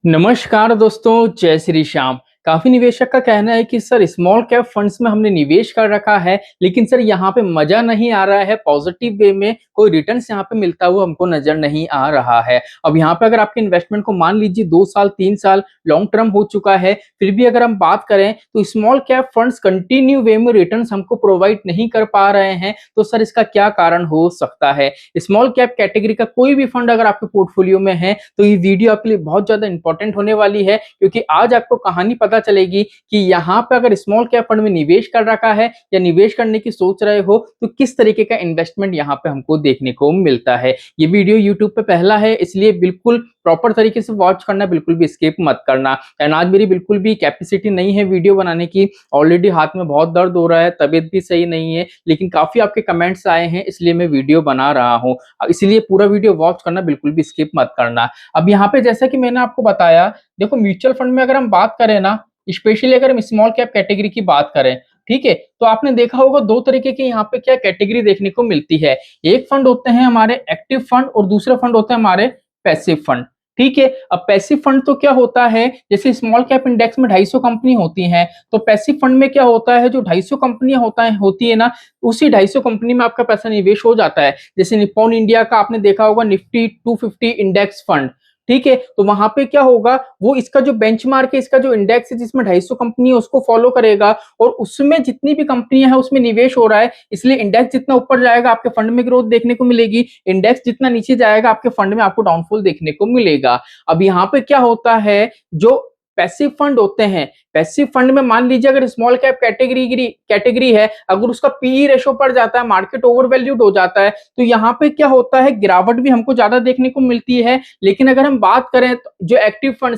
नमस्कार दोस्तों, जय श्री श्याम। काफ़ी निवेशक का कहना है कि सर स्मॉल कैप फंड्स में हमने निवेश कर रखा है, लेकिन सर यहाँ पे मज़ा नहीं आ रहा है, पॉजिटिव वे में कोई रिटर्न्स यहाँ पे मिलता हुआ हमको नज़र नहीं आ रहा है। अब यहाँ पे अगर आपके इन्वेस्टमेंट को मान लीजिए 2 साल, 3 साल लॉन्ग टर्म हो चुका है, फिर भी अगर हम बात करें तो स्मॉल कैप फंड्स कंटिन्यू वे में रिटर्न्स हमको प्रोवाइड नहीं कर पा रहे हैं, तो सर इसका क्या कारण हो सकता है? स्मॉल कैप कैटेगरी का कोई भी फंड अगर आपके पोर्टफोलियो में है, तो ये वीडियो आपके लिए बहुत ज़्यादा इंपॉर्टेंट होने वाली है, क्योंकि आज आपको कहानी पता चलेगी कि यहाँ पे अगर स्मॉल कैप फंड में निवेश कर रखा है या निवेश करने की सोच रहे हो, तो किस तरीके का इन्वेस्टमेंट यहाँ पे हमको देखने को मिलता है। ये वीडियो यूट्यूब पे पहला है, इसलिए बिल्कुल प्रॉपर तरीके से वॉच करना, बिल्कुल भी स्किप मत करना। एंड आज मेरी बिल्कुल भी कैपेसिटी नहीं है वीडियो बनाने की, ऑलरेडी हाथ में बहुत दर्द हो रहा है, तबीयत भी सही नहीं है, लेकिन काफी आपके कमेंट्स आए हैं, इसलिए मैं वीडियो बना रहा हूँ। इसीलिए पूरा वीडियो वॉच करना, बिल्कुल भी स्किप मत करना। अब यहाँ पे जैसा कि मैंने आपको बताया, देखो म्यूचुअल फंड में अगर हम बात करें ना, स्पेशली अगर हम स्मॉल कैप कैटेगरी की बात करें, ठीक है, तो आपने देखा होगा दो तरीके की यहाँ पे क्या कैटेगरी देखने को मिलती है। एक फंड होते हैं हमारे एक्टिव फंड और दूसरे फंड होते हैं हमारे पैसिव फंड। ठीक है, अब पैसिव फंड तो क्या होता है, जैसे स्मॉल कैप इंडेक्स में 250 कंपनी होती हैं, तो पैसिव फंड में क्या होता है, जो 250 कंपनियां होती है ना, उसी 250 कंपनी में आपका पैसा निवेश हो जाता है। जैसे निप्पॉन इंडिया का आपने देखा होगा निफ्टी 250 इंडेक्स फंड, ठीक है, तो वहां पे क्या होगा, वो इसका जो बेंचमार्क है, इसका जो इंडेक्स है जिसमें 250 कंपनी है, उसको फॉलो करेगा और उसमें जितनी भी कंपनियां हैं उसमें निवेश हो रहा है, इसलिए इंडेक्स जितना ऊपर जाएगा आपके फंड में ग्रोथ देखने को मिलेगी, इंडेक्स जितना नीचे जाएगा आपके फंड में आपको डाउनफॉल देखने को मिलेगा। अब यहाँ पे क्या होता है, जो पैसिव फंड होते हैं, पैसिव फंड में मान लीजिए अगर स्मॉल कैप कैटेगरी है, अगर उसका पीई रेशो बढ़ जाता है, मार्केट ओवर वैल्यूड हो जाता है, तो यहाँ पे क्या होता है, गिरावट भी हमको ज्यादा देखने को मिलती है। लेकिन अगर हम बात करें तो जो एक्टिव फंड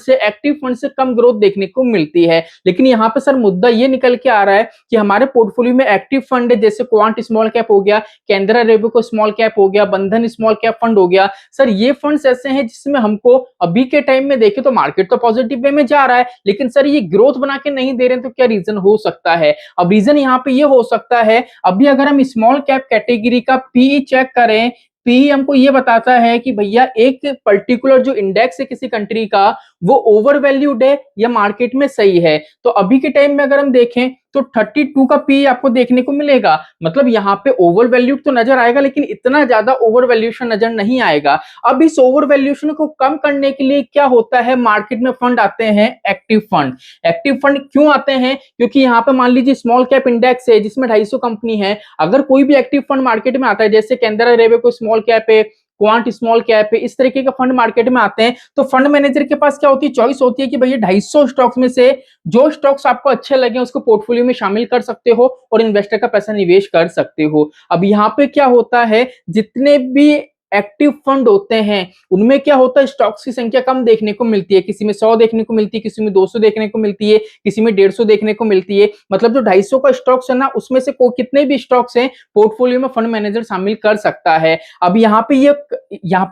से कम ग्रोथ देखने को मिलती है। लेकिन यहाँ पे सर मुद्दा ये निकल के आ रहा है कि हमारे पोर्टफोलियो में एक्टिव फंड है, जैसे क्वांट स्मॉल कैप हो गया, कैनरा रेबको स्मॉल कैप हो गया, बंधन स्मॉल कैप फंड हो गया। सर ये फंड्स ऐसे हैं जिसमें हमको अभी के टाइम में देखें तो मार्केट तो पॉजिटिव वे में जा रहा है, लेकिन सर ये ग्रोथ बना के नहीं दे रहे हैं, तो क्या रीजन हो सकता है? अब रीजन यहाँ पे ये हो सकता है, अभी अगर हम स्मॉल कैप कैटेगरी का पीई चेक करें, पीई हमको ये बताता है कि भैया एक पर्टिकुलर जो इंडेक्स है किसी कंट्री का, वो ओवर वैल्यूड है या मार्केट में सही है। तो अभी के टाइम में अगर हम देखें तो 32 का पी आपको देखने को मिलेगा, मतलब यहाँ पे ओवर वैल्यूड तो नजर आएगा, लेकिन इतना ज्यादा ओवर वैल्यूएशन नजर नहीं आएगा। अब इस ओवर वैल्यूएशन को कम करने के लिए क्या होता है, मार्केट में फंड आते हैं एक्टिव फंड। एक्टिव फंड क्यों आते हैं, क्योंकि यहाँ पे मान लीजिए स्मॉल कैप इंडेक्स है जिसमें 250 कंपनी है, अगर कोई भी एक्टिव फंड मार्केट में आता है, जैसे कैनरा रेबको स्मॉल कैप है, क्वांट स्मॉल कैप है, इस तरीके का फंड मार्केट में आते हैं, तो फंड मैनेजर के पास क्या होती है, चॉइस होती है कि भैया 250 स्टॉक्स में से जो स्टॉक्स आपको अच्छे लगे उसको पोर्टफोलियो में शामिल कर सकते हो और इन्वेस्टर का पैसा निवेश कर सकते हो। अब यहाँ पे क्या होता है, जितने भी एक्टिव फंड होते हैं उनमें क्या होता है, स्टॉक्स की संख्या कम देखने को मिलती है, किसी में 100 देखने को मिलती है, किसी में 200 देखने को मिलती है, किसी में 150 देखने को मिलती है। मतलब जो 250 का स्टॉक्स है ना, उसमें से कितने भी स्टॉक्स हैं पोर्टफोलियो में फंड मैनेजर शामिल कर सकता है। अब यहाँ पे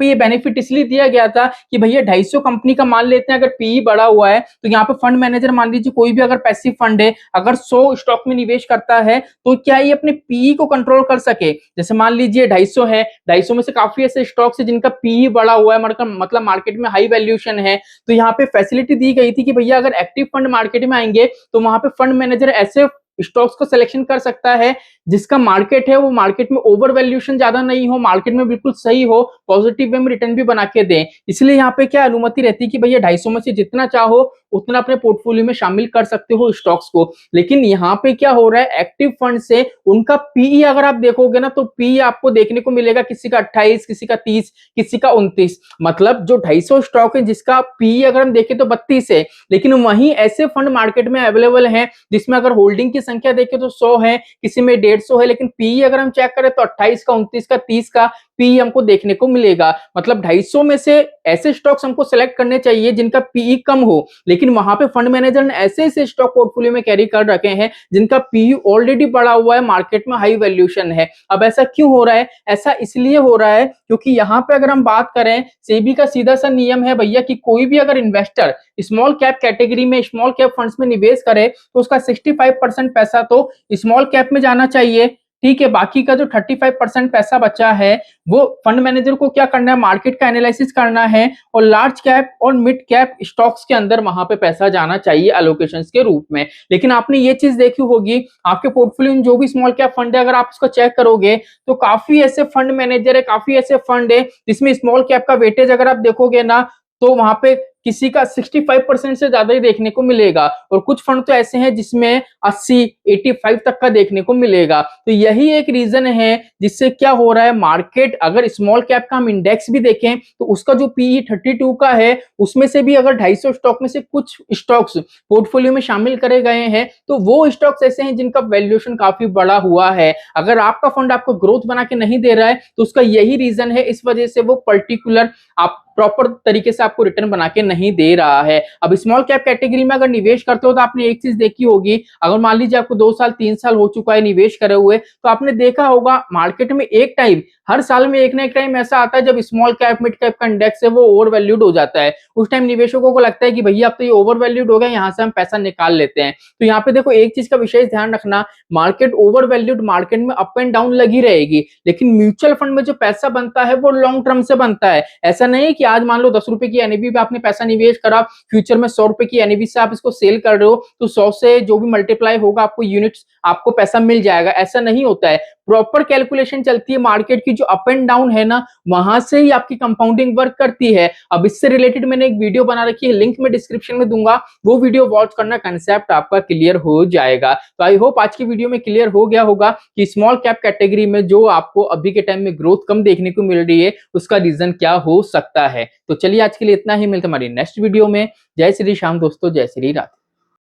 ये बेनिफिट इसलिए दिया गया था कि भैया 250 कंपनी का मान लेते हैं, अगर पीई बढ़ा हुआ है, तो यहाँ पे फंड मैनेजर मान लीजिए कोई भी अगर पैसिव फंड है, अगर 100 स्टॉक में निवेश करता है, तो क्या ये अपने पीई को कंट्रोल कर सके। जैसे मान लीजिए 250 है, 250 में से काफी ऐसे स्टॉक्स है जिनका पीई बढ़ा हुआ है, मतलब मार्केट में हाई वैल्यूएशन है, तो यहाँ पे फैसिलिटी दी गई थी कि भैया अगर एक्टिव फंड मार्केट में आएंगे तो वहां पे फंड मैनेजर ऐसे स्टॉक्स को सिलेक्शन कर सकता है जिसका मार्केट है वो मार्केट में ओवर वैल्यूएशन ज्यादा नहीं हो, मार्केट में बिल्कुल सही हो, पॉजिटिव वे में रिटर्न भी बना के दें। इसलिए यहाँ पे क्या अनुमति रहती है कि भैया 250 में से जितना चाहो उतना अपने पोर्टफोलियो में शामिल कर सकते हो स्टॉक्स को। लेकिन यहाँ पे क्या हो रहा है, एक्टिव फंड से उनका पीई अगर आप देखोगे ना, तो पीई आपको देखने को मिलेगा किसी का 28, किसी का 30, किसी का 29, मतलब जो 250 स्टॉक है जिसका पीई अगर हम देखें तो 32 है, लेकिन वहीं ऐसे फंड मार्केट में अवेलेबल है जिसमें अगर होल्डिंग की संख्या देखें तो 100 है, किसी में 150 है, लेकिन पीई अगर हम चेक करें तो 28 का, 29 का, 30 का पीई हमको देखने को मिलेगा। मतलब 250 में से ऐसे स्टॉक्स हमको सेलेक्ट करने चाहिए जिनका पीई कम हो, लेकिन वहां पे फंड मैनेजर ने ऐसे ऐसे स्टॉक पोर्टफोलियो में कैरी कर रखे हैं जिनका पीई ऑलरेडी बढ़ा हुआ है, मार्केट में हाई वैल्यूएशन है। अब ऐसा क्यों हो रहा है, ऐसा इसलिए हो रहा है क्योंकि यहाँ पे अगर हम बात करें, सेबी का सीधा सा नियम है भैया कि कोई भी अगर इन्वेस्टर स्मॉल कैप कैटेगरी में, स्मॉल कैप फंड्स में निवेश करे, तो उसका 65% पैसा तो स्मॉल कैप में जाना चाहिए, ठीक है, बाकी का जो 35% पैसा बचा है, वो फंड मैनेजर को क्या करना है, मार्केट का एनालिसिस करना है और लार्ज कैप और मिड कैप स्टॉक्स के अंदर वहां पे पैसा जाना चाहिए एलोकेशंस के रूप में। लेकिन आपने ये चीज देखी होगी, आपके पोर्टफोलियो में जो भी स्मॉल कैप फंड है, अगर आप उसको चेक करोगे तो काफी ऐसे फंड मैनेजर है, काफी ऐसे फंड है जिसमें स्मॉल कैप का वेटेज अगर आप देखोगे ना, तो वहां पे किसी का 65% से ज्यादा ही देखने को मिलेगा और कुछ फंड तो ऐसे हैं जिसमें 80, 85 तक का देखने को मिलेगा। तो यही एक रीजन है जिससे क्या हो रहा है, मार्केट अगर स्मॉल कैप का हम इंडेक्स भी देखें तो उसका जो पीई 32 का है, उसमें से भी अगर 250 स्टॉक में से कुछ स्टॉक्स पोर्टफोलियो में शामिल करे गए हैं, तो वो स्टॉक्स ऐसे हैं जिनका वैल्यूएशन काफी बड़ा हुआ है। अगर आपका फंड आपको ग्रोथ बना के नहीं दे रहा है तो उसका यही रीजन है, इस वजह से वो पर्टिकुलर आप प्रॉपर तरीके से आपको रिटर्न बना के नहीं दे रहा है। अब स्मॉल कैप कैटेगरी में अगर निवेश करते हो तो आपने एक चीज देखी होगी, अगर मान लीजिए आपको 2 साल 3 साल हो चुका है निवेश करे हुए, तो आपने देखा होगा मार्केट में एक टाइम, हर साल में एक ना एक टाइम ऐसा आता है जब स्मॉल कैप मिड कैप का इंडेक्स है वो ओवर वैल्यूड हो जाता है। उस टाइम निवेशकों को लगता है कि भैया अब तो ये ओवर वैल्यूड हो गया, यहाँ से हम पैसा निकाल लेते हैं। तो यहाँ पे देखो एक चीज का विशेष ध्यान रखना, मार्केट ओवर वैल्यूड, मार्केट में अप एंड डाउन लगी रहेगी, लेकिन म्यूचुअल फंड में जो पैसा बनता है वो लॉन्ग टर्म से बनता है। ऐसा नहीं है कि आज मान लो 10 रुपए की एनएवी पे आपने पैसा निवेश करा, फ्यूचर में 100 रुपए की एनएवी से आप इसको सेल कर रहे हो तो 100 से जो भी मल्टीप्लाई होगा आपको यूनिट्स, आपको पैसा मिल जाएगा, ऐसा नहीं होता है। प्रॉपर कैलकुलेशन चलती है मार्केट की, जो अप एंड डाउन है ना, वहां से ही आपकी कंपाउंडिंग वर्क करती है। अब इससे रिलेटेड मैंने एक वीडियो बना रखी है, लिंक में डिस्क्रिप्शन में दूंगा, वो वीडियो वॉच करना, कंसेप्ट आपका क्लियर हो जाएगा। तो आई होप आज की वीडियो में क्लियर हो गया होगा कि स्मॉल कैप कैटेगरी में जो आपको अभी के टाइम में ग्रोथ कम देखने को मिल रही है उसका रीजन क्या हो सकता है। तो चलिए आज के लिए इतना ही, मिलते हमारी नेक्स्ट वीडियो में। जय श्री श्याम दोस्तों, जय श्री राधे।